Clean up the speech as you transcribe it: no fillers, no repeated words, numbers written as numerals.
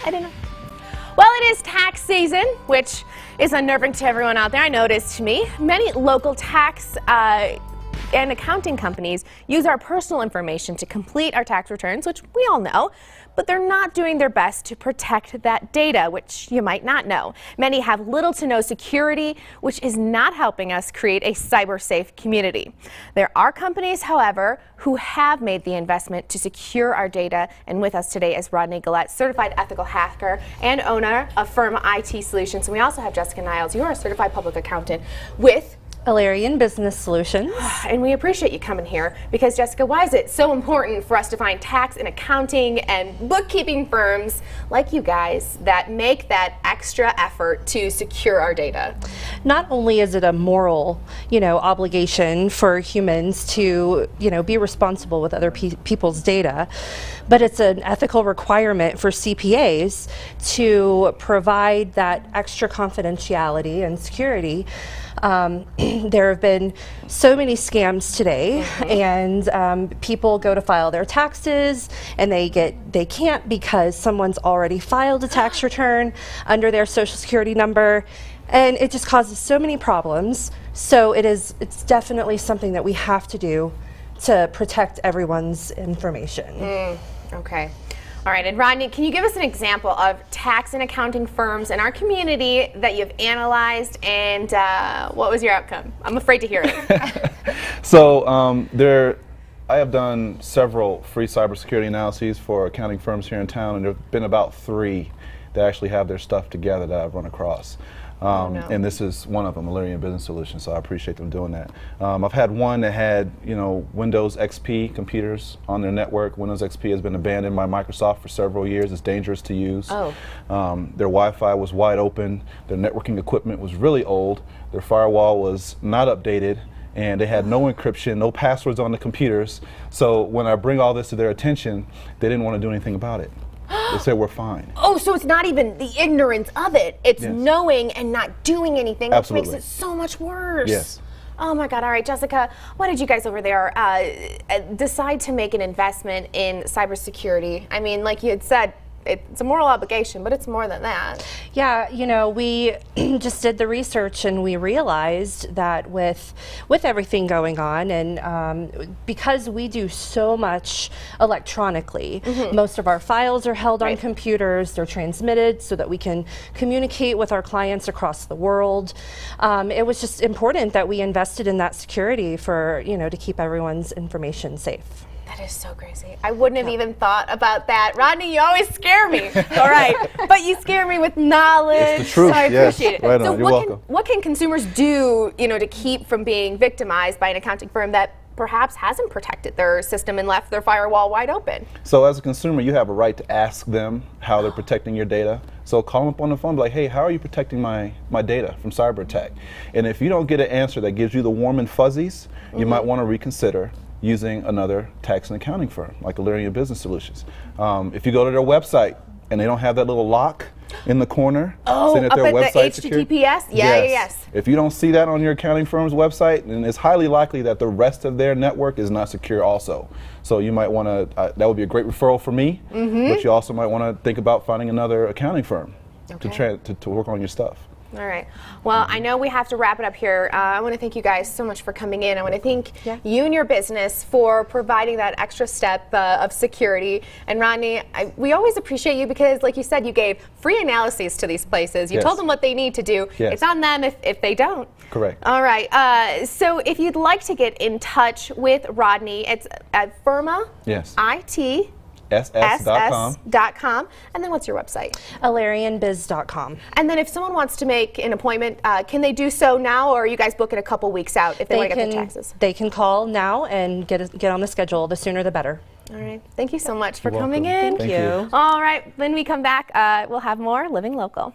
I didn't know. Well, it is tax season, which is unnerving to everyone out there. I know it is to me. Many local tax and accounting companies use our personal information to complete our tax returns, which we all know, but they're not doing their best to protect that data, which you might not know. Many have little to no security, which is not helping us create a cyber-safe community. There are companies, however, who have made the investment to secure our data, and with us today is Rodney Gullatte, certified ethical hacker and owner of Firma IT Solutions. And we also have Jessica Niles. You are a certified public accountant with Business Solutions. And we appreciate you coming here because, Jessica, why is it so important for us to find tax and accounting and bookkeeping firms like you guys that make that extra effort to secure our data? Not only is it a moral, obligation for humans to, be responsible with other people's data, but it's an ethical requirement for CPAs to provide that extra confidentiality and security. There have been so many scams today, and people go to file their taxes and they can't because someone's already filed a tax return under their social security number, and it just causes so many problems. So it's definitely something that we have to do to protect everyone's information. Okay. All right, and Rodney, can you give us an example of tax and accounting firms in our community that you've analyzed, and what was your outcome? I'm afraid to hear it. So I have done several free cybersecurity analyses for accounting firms here in town, and there have been about 3 that actually have their stuff together that I've run across. And this is one of them, Business Solutions, so I appreciate them doing that. I've had one that had, Windows XP computers on their network. Windows XP has been abandoned by Microsoft for several years. It's dangerous to use. Their Wi-Fi was wide open. Their networking equipment was really old. Their firewall was not updated. And they had no encryption, no passwords on the computers. So when I bring all this to their attention, they didn't want to do anything about it. They said we're fine. Oh, so it's not even the ignorance of it. It's knowing and not doing anything, which makes it so much worse. Yes. Oh my God. All right, Jessica, why did you guys over there decide to make an investment in cybersecurity? I mean, like you had said, it's a moral obligation, but it's more than that. Yeah, we just did the research and we realized that with everything going on, and because we do so much electronically, most of our files are held on computers, they're transmitted so that we can communicate with our clients across the world. It was just important that we invested in that security for, to keep everyone's information safe. That is so crazy. I wouldn't have even thought about that. Rodney, you always scare me. All right, but you scare me with knowledge. It's the truth. So I appreciate it. Right so on. You're welcome. What can consumers do, to keep from being victimized by an accounting firm that perhaps hasn't protected their system and left their firewall wide open? So as a consumer, you have a right to ask them how they're protecting your data. So call them up on the phone, be like, hey, how are you protecting my data from cyber attack? And if you don't get an answer that gives you the warm and fuzzies, you might want to reconsider using another tax and accounting firm, like Business Solutions. If you go to their website and they don't have that little lock in the corner, saying that their website the HTTPS? Yes. If you don't see that on your accounting firm's website, then it's highly likely that the rest of their network is not secure also. So you might want to, that would be a great referral for me, but you also might want to think about finding another accounting firm to work on your stuff. All right. Well, I know we have to wrap it up here. I want to thank you guys so much for coming in. I want to thank you and your business for providing that extra step of security. And Rodney, we always appreciate you because, like you said, you gave free analyses to these places. You told them what they need to do. It's on them if they don't. Correct. All right. So if you'd like to get in touch with Rodney, it's at Firma IT SS.com. And then what's your website? AlarianBiz.com. And then if someone wants to make an appointment, can they do so now, or are you guys booking a couple weeks out if they want to get their taxes? They can call now and get on the schedule. The sooner the better. All right. Thank you so much for coming in. Thank you. All right. When we come back, we'll have more Living Local.